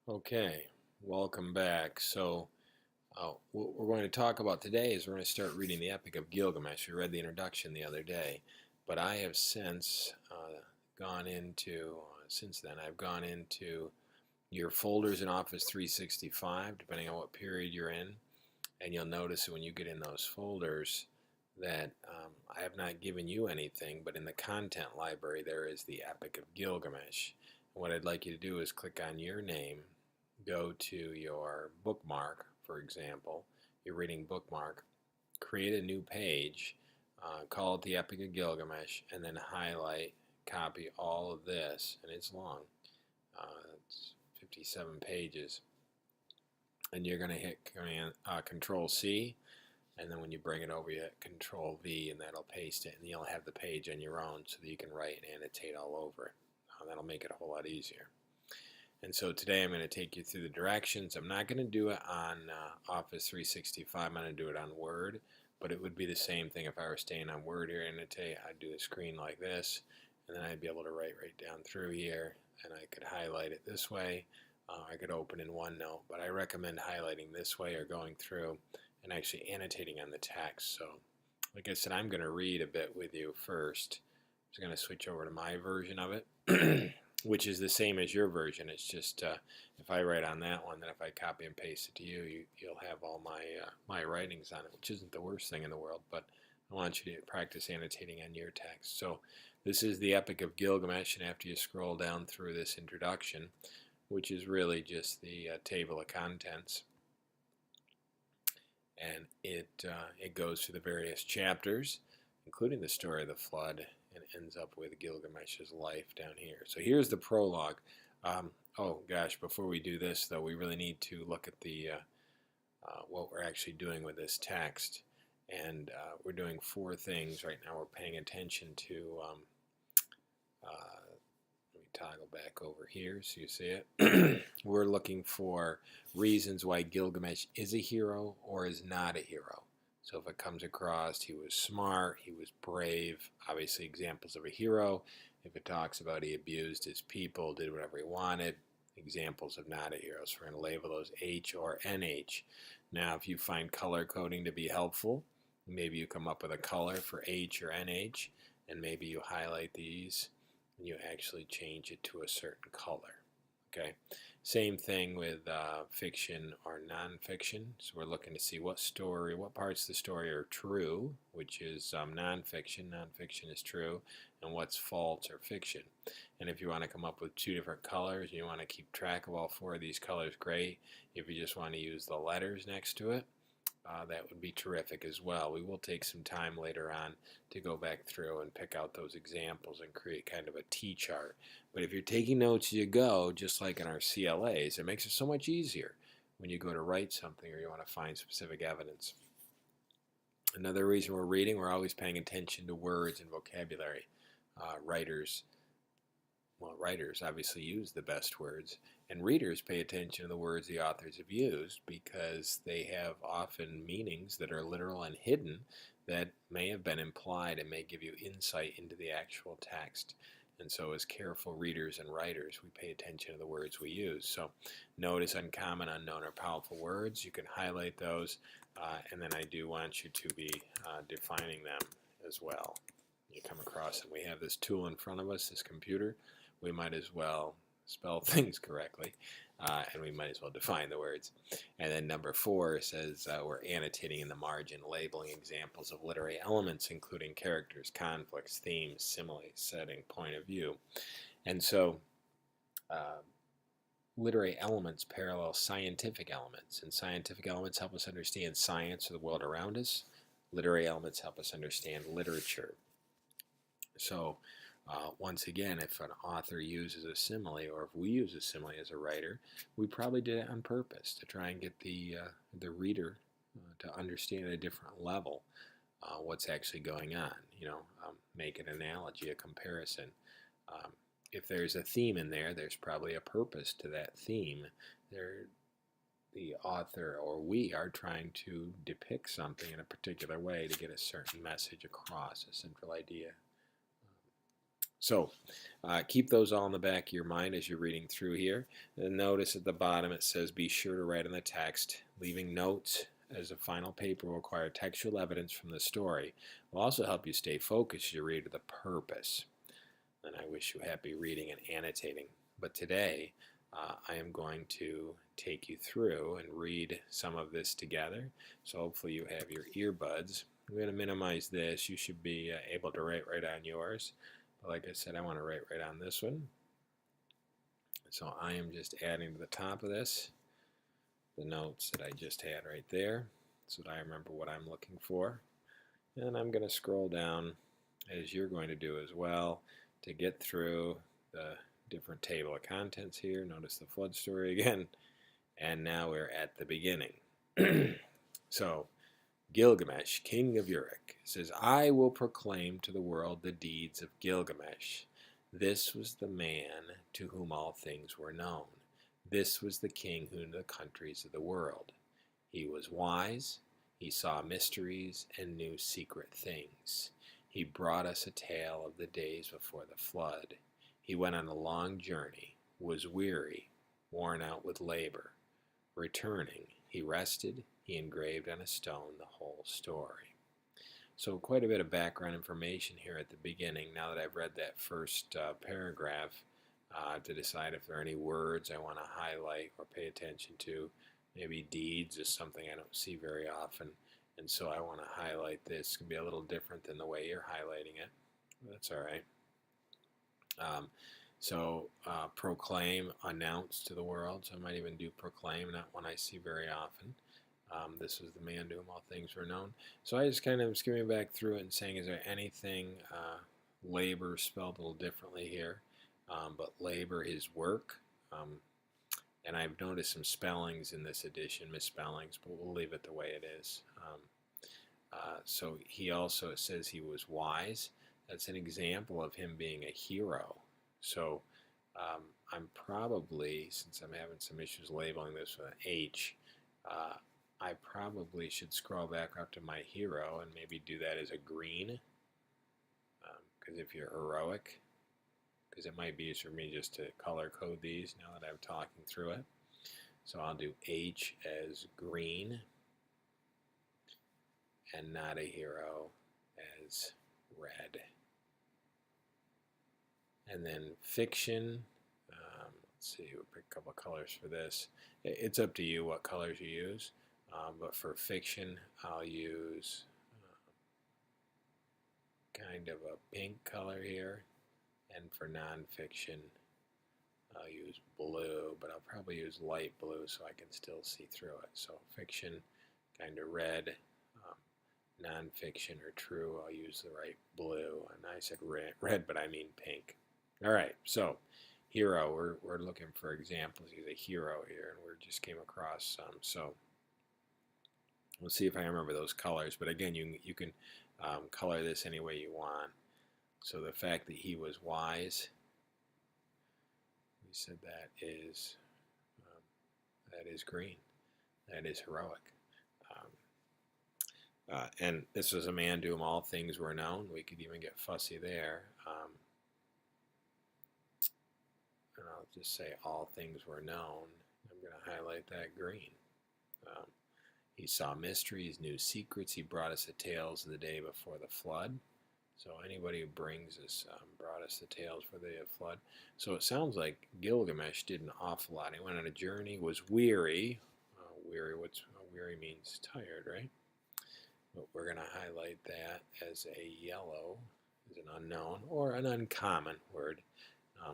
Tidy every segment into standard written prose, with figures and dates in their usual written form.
Okay, welcome back. What we're going to talk about today is we're going to start reading the Epic of Gilgamesh. We read the introduction the other day, but I have since since then, I've gone into your folders in Office 365, depending on what period you're in, and you'll notice when you get in those folders that I have not given you anything, but in the content library there is the Epic of Gilgamesh. And what I'd like you to do is click on your name, go to your bookmark, for example, your reading bookmark, create a new page, call it the Epic of Gilgamesh, and then highlight, copy all of this, and it's long. It's 57 pages. And you're going to hit Control C, and then when you bring it over, you hit Control V, and that'll paste it, and you'll have the page on your own so that you can write and annotate all over it. That'll make it a whole lot easier. And so today I'm going to take you through the directions. I'm not going to do it on Office 365. I'm going to do it on Word, but it would be the same thing if I were staying on Word here. And I'd do the screen like this, and then I'd be able to write right down through here, and I could highlight it this way. I could open in OneNote, but I recommend highlighting this way or going through and actually annotating on the text. So, like I said, I'm going to read a bit with you first. I'm just going to switch over to my version of it, which is the same as your version. It's just if I write on that one, then if I copy and paste it to you, you'll have all my writings on it, which isn't the worst thing in the world, but I want you to practice annotating on your text. So this is the Epic of Gilgamesh, and after you scroll down through this introduction, which is really just the table of contents, and it goes through the various chapters, including the story of the flood, and ends up with Gilgamesh's life down here. So here's the prologue. Oh gosh, before we do this though, we really need to look at the what we're actually doing with this text, and we're doing four things right now. We're paying attention to toggle back over here so you see it. We're looking for reasons why Gilgamesh is a hero or is not a hero. So if it comes across he was smart, he was brave, obviously examples of a hero. If it talks about he abused his people, did whatever he wanted, examples of not a hero. So we're going to label those H or NH. Now if you find color coding to be helpful, maybe you come up with a color for H or NH, and maybe you highlight these and you actually change it to a certain color. Okay, same thing with fiction or nonfiction. So we're looking to see what parts of the story are true, which is nonfiction. Nonfiction is true, and what's false or fiction. And if you want to come up with two different colors, and you want to keep track of all four of these colors, great. If you just want to use the letters next to it, that would be terrific as well. We will take some time later on to go back through and pick out those examples and create kind of a T-chart. But if you're taking notes as you go, just like in our CLAs, it makes it so much easier when you go to write something or you want to find specific evidence. Another reason we're reading, we're always paying attention to words and vocabulary. Writers obviously use the best words, and readers pay attention to the words the authors have used because they have often meanings that are literal and hidden that may have been implied and may give you insight into the actual text. And so as careful readers and writers, we pay attention to the words we use. So notice uncommon, unknown, or powerful words. You can highlight those, and then I do want you to be defining them as well. You come across them. We have this tool in front of us, this computer. We might as well spell things correctly, and we might as well define the words. And then number 4 says we're annotating in the margin, labeling examples of literary elements, including characters, conflicts, themes, similes, setting, point of view. And so literary elements parallel scientific elements, and scientific elements help us understand science or the world around us. Literary elements help us understand literature. So once again, if an author uses a simile, or if we use a simile as a writer, we probably did it on purpose to try and get the reader to understand at a different level what's actually going on. Make an analogy, a comparison. If there's a theme in there, there's probably a purpose to that theme. The author or we are trying to depict something in a particular way to get a certain message across, a central idea. So keep those all in the back of your mind as you're reading through here. And notice at the bottom it says be sure to write in the text. Leaving notes as a final paper will require textual evidence from the story. It will also help you stay focused as you read the purpose. And I wish you happy reading and annotating. But today I am going to take you through and read some of this together. So hopefully you have your earbuds. I'm going to minimize this. You should be able to write right on yours. But like I said, I want to write right on this one. So I am just adding to the top of this the notes that I just had right there so that I remember what I'm looking for. And I'm going to scroll down, as you're going to do as well, to get through the different table of contents here. Notice the flood story again. And now we're at the beginning. So, Gilgamesh, king of Uruk, says, I will proclaim to the world the deeds of Gilgamesh. This was the man to whom all things were known. This was the king who knew the countries of the world. He was wise, he saw mysteries and knew secret things. He brought us a tale of the days before the flood. He went on a long journey, was weary, worn out with labor. Returning, he rested, he engraved on a stone the whole story. So quite a bit of background information here at the beginning, now that I've read that first paragraph, to decide if there are any words I want to highlight or pay attention to. Maybe deeds is something I don't see very often, and so I want to highlight this. It's going to be a little different than the way you're highlighting it. That's all right. Proclaim, announce to the world. So I might even do proclaim, not one I see very often. This was the man to whom all things were known. So I just kind of skimming back through it and saying, is there anything, labor spelled a little differently here, but labor is work. And I've noticed some spellings in this edition, misspellings, but we'll leave it the way it is. So he also, it says he was wise. That's an example of him being a hero. So I'm probably, since I'm having some issues labeling this with an H, I probably should scroll back up to my hero and maybe do that as a green, because if you're heroic, because it might be easier for me just to color code these now that I'm talking through it. So I'll do H as green and not a hero as red. And then fiction, let's see, we'll pick a couple of colors for this. It's up to you what colors you use, but for fiction I'll use kind of a pink color here, and for nonfiction I'll use blue, but I'll probably use light blue so I can still see through it. So fiction, kind of red. Nonfiction or true, I'll use the right blue. And I said red, but I mean pink. All right, so hero, we're looking for examples. He's a hero here, and we just came across some. So we'll see if I remember those colors. But again, you can color this any way you want. So the fact that he was wise, we said that is green. That is heroic. And this was a man to whom all things were known. We could even get fussy there. And I'll just say all things were known. I'm going to highlight that green. He saw mysteries, knew secrets. He brought us the tales of the day before the flood. So anybody who brings us brought us the tales for the day of flood. So it sounds like Gilgamesh did an awful lot. He went on a journey, was weary. Weary means tired, right? But we're going to highlight that as a yellow, as an unknown or an uncommon word.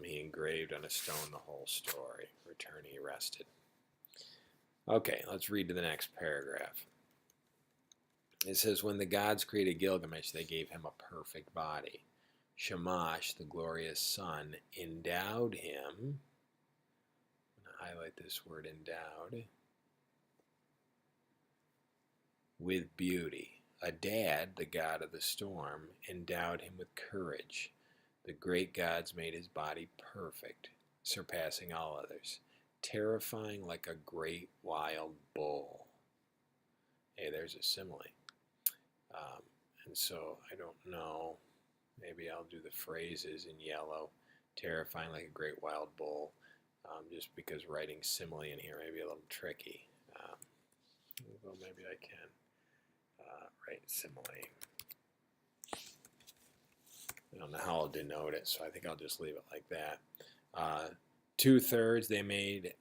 He engraved on a stone the whole story. Return, he rested. Okay, let's read to the next paragraph. It says, when the gods created Gilgamesh, they gave him a perfect body. Shamash, the glorious sun, endowed him. I'm going to highlight this word endowed. With beauty. Adad, the god of the storm, endowed him with courage. The great gods made his body perfect, surpassing all others, terrifying like a great wild bull. Hey, there's a simile. And so I don't know Maybe I'll do the phrases in yellow. Terrifying like a great wild bull. Just because writing simile in here may be a little tricky. Well, maybe I can write simile. I don't know how I'll denote it, so I think I'll just leave it like that. 2/3 they made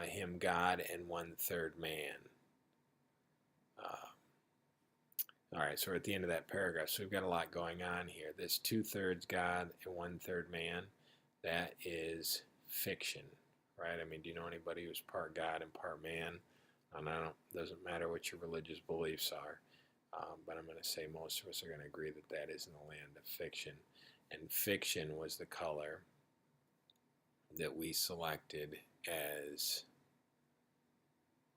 him God and 1/3 man. All right, so we're at the end of that paragraph. So we've got a lot going on here. This 2/3 God and 1/3 man, that is fiction, right? I mean, do you know anybody who's part God and part man? And doesn't matter what your religious beliefs are, but I'm going to say most of us are going to agree that that is in the land of fiction. And fiction was the color that we selected as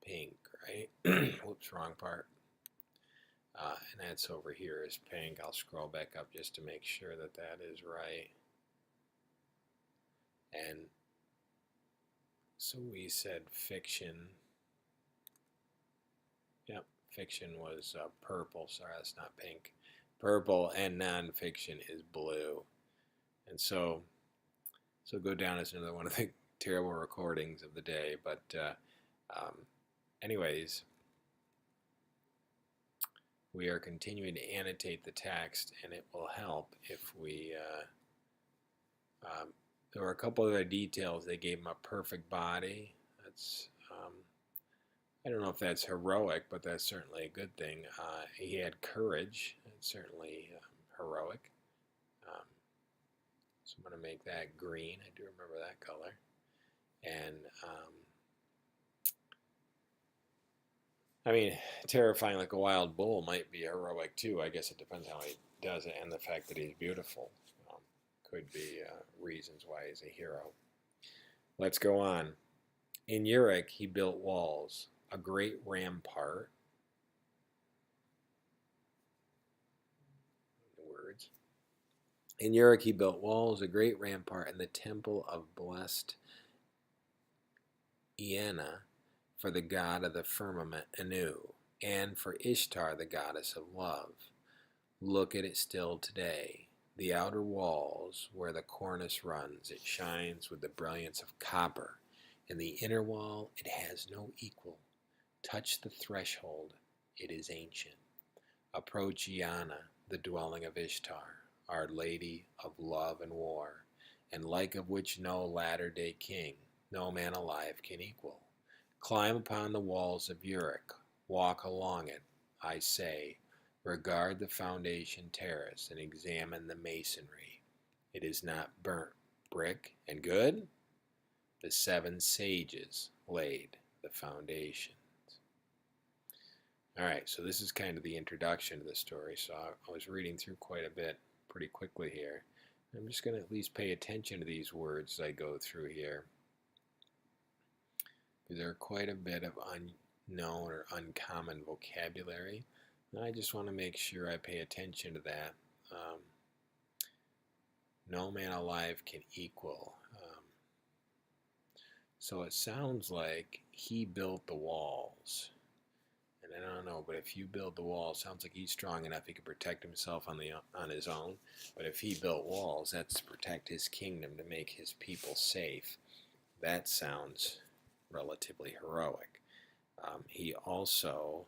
pink, right? Whoops, wrong part. And that's over here is pink. I'll scroll back up just to make sure that that is right. And so we said fiction. Yep, fiction was purple. Sorry, that's not pink. Purple, and nonfiction is blue. And so go down as another one of the terrible recordings of the day. But anyways, we are continuing to annotate the text, and it will help if we there were a couple other details. They gave him a perfect body. That's I don't know if that's heroic, but that's certainly a good thing. He had courage. That's certainly heroic. So I'm going to make that green. I do remember that color. And I mean, terrifying like a wild bull might be heroic too. I guess it depends how he does it, and the fact that he's beautiful could be reasons why he's a hero. Let's go on. In Uruk, he built walls, a great rampart. Words. In Uruk, he built walls, a great rampart, and the temple of blessed Iena for the god of the firmament, Anu, and for Ishtar, the goddess of love. Look at it still today. The outer walls, where the cornice runs, it shines with the brilliance of copper. In the inner wall, it has no equal. Touch the threshold, it is ancient. Approach Iena, the dwelling of Ishtar, our lady of love and war, and like of which no latter-day king, no man alive can equal. Climb upon the walls of Uruk, walk along it, I say, regard the foundation terrace and examine the masonry. It is not burnt brick and good. The 7 sages laid the foundations. All right, so this is kind of the introduction to the story. So I was reading through quite a bit pretty quickly here. I'm just going to at least pay attention to these words as I go through here. There are quite a bit of unknown or uncommon vocabulary. And I just want to make sure I pay attention to that. No man alive can equal. So it sounds like he built the walls. And I don't know, but if you build the walls, sounds like he's strong enough he can protect himself on his own. But if he built walls, that's to protect his kingdom, to make his people safe. That sounds relatively heroic. He also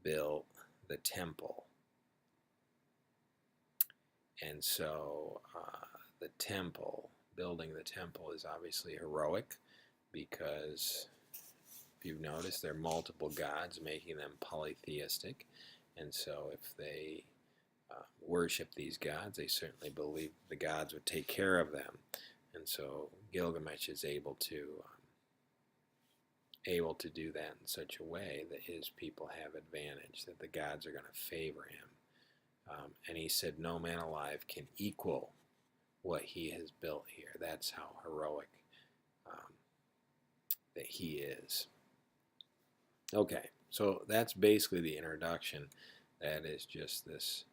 built the temple. And so the temple, building the temple is obviously heroic because if you've noticed, there are multiple gods, making them polytheistic. And so if they worship these gods, they certainly believe the gods would take care of them. And so Gilgamesh is able to do that in such a way that his people have advantage, that the gods are going to favor him. And he said, no man alive can equal what he has built here. That's how heroic that he is. Okay, so that's basically the introduction. That is just this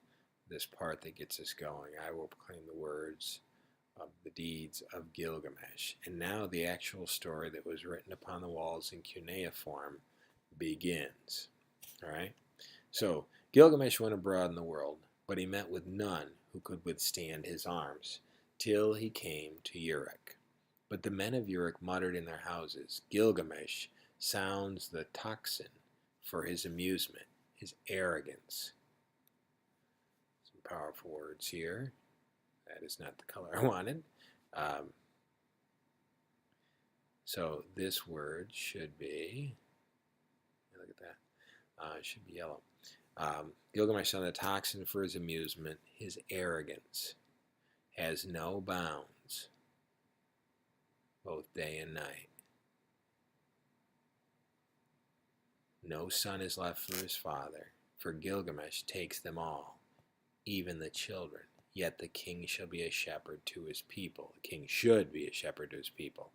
part that gets us going. I will proclaim the words of the deeds of Gilgamesh. And now the actual story that was written upon the walls in cuneiform begins. All right? So Gilgamesh went abroad in the world, but he met with none who could withstand his arms, till he came to Uruk. But the men of Uruk muttered in their houses, Gilgamesh sounds the tocsin for his amusement, his arrogance. Some powerful words here. That is not the color I wanted. So this word should be, look at that, it should be yellow. Gilgamesh sounded the tocsin for his amusement, his arrogance has no bounds, both day and night. No son is left for his father, for Gilgamesh takes them all, even the children. Yet the king shall be a shepherd to his people. The king should be a shepherd to his people.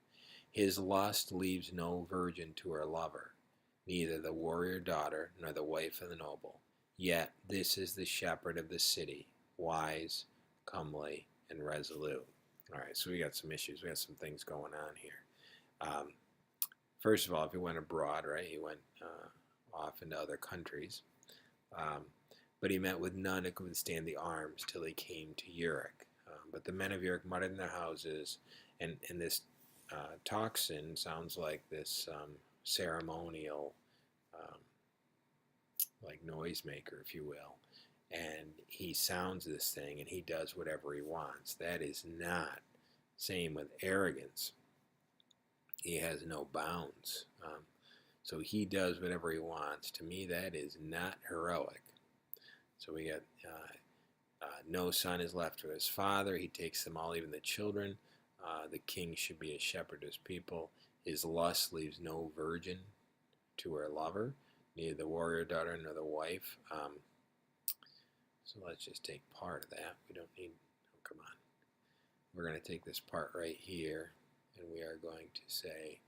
His lust leaves no virgin to her lover, neither the warrior daughter nor the wife of the noble. Yet this is the shepherd of the city, wise, comely, and resolute. All right, so we got some issues. We got some things going on here. First of all, if he went abroad, right, he went off into other countries. But he met with none who could withstand the arms till he came to Uruk. But the men of Uruk muttered in their houses, and this tocsin sounds like this ceremonial, like noisemaker, if you will. And he sounds this thing, and he does whatever he wants. That is not, same with arrogance. He has no bounds. So he does whatever he wants. To me, that is not heroic. So we got no son is left to his father. He takes them all, even the children. The king should be a shepherd to his people. His lust leaves no virgin to her lover, neither the warrior daughter nor the wife. So let's just take part of that. We don't need, oh, come on. We're going to take this part right here, and we are going to say,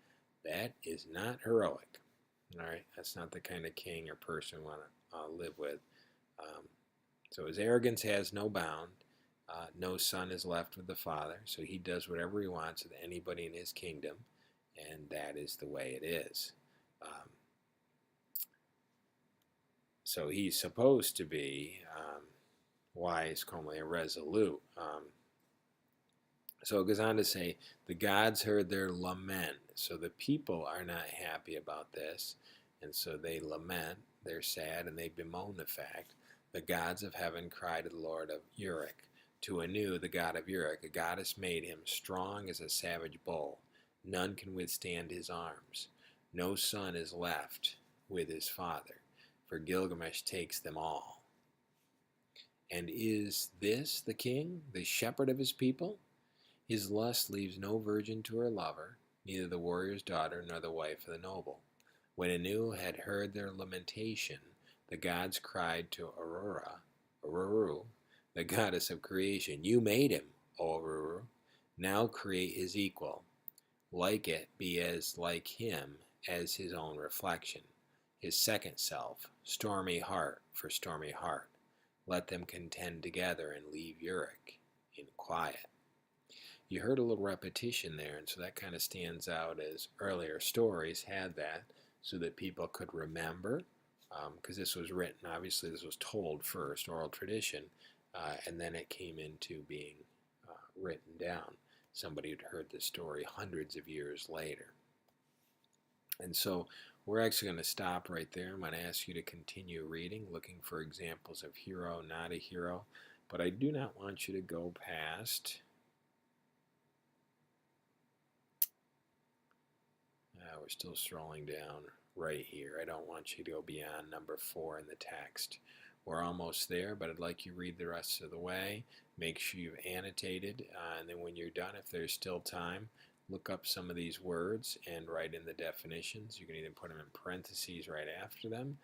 that is not heroic. All right, that's not the kind of king or person we want to live with. So his arrogance has no bound. No son is left with the father, so he does whatever he wants with anybody in his kingdom, and that is the way it is. So he's supposed to be wise, comely, and resolute. So it goes on to say, the gods heard their lament. So the people are not happy about this, and so they lament, they're sad, and they bemoan the fact. The gods of heaven cried to the Lord of Uruk. To Anu, the god of Uruk, a goddess made him strong as a savage bull. None can withstand his arms. No son is left with his father, for Gilgamesh takes them all. And is this the king, the shepherd of his people? His lust leaves no virgin to her lover, neither the warrior's daughter nor the wife of the noble. When Anu had heard their lamentation, the gods cried to Aruru, the goddess of creation, you made him, O Aruru. Now create his equal. Like it be as like him as his own reflection. His second self, stormy heart for stormy heart. Let them contend together and leave Uruk in quiet. You heard a little repetition there, and so that kind of stands out as earlier stories had that so that people could remember, because this was written, obviously this was told first, oral tradition, and then it came into being written down. Somebody had heard the story hundreds of years later. And so we're actually going to stop right there. I'm going to ask you to continue reading, looking for examples of hero, not a hero. But I do not want you to go past... we're still scrolling down right here. I don't want you to go beyond number 4 in the text. We're almost there, but I'd like you to read the rest of the way. Make sure you've annotated, and then when you're done, if there's still time, look up some of these words and write in the definitions. You can either put them in parentheses right after them,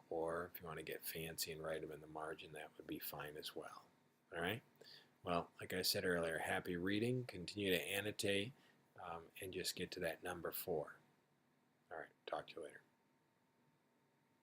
or if you want to get fancy and write them in the margin, that would be fine as well. All right? Well, like I said earlier, happy reading. Continue to annotate, and just get to that number 4. All right, talk to you later.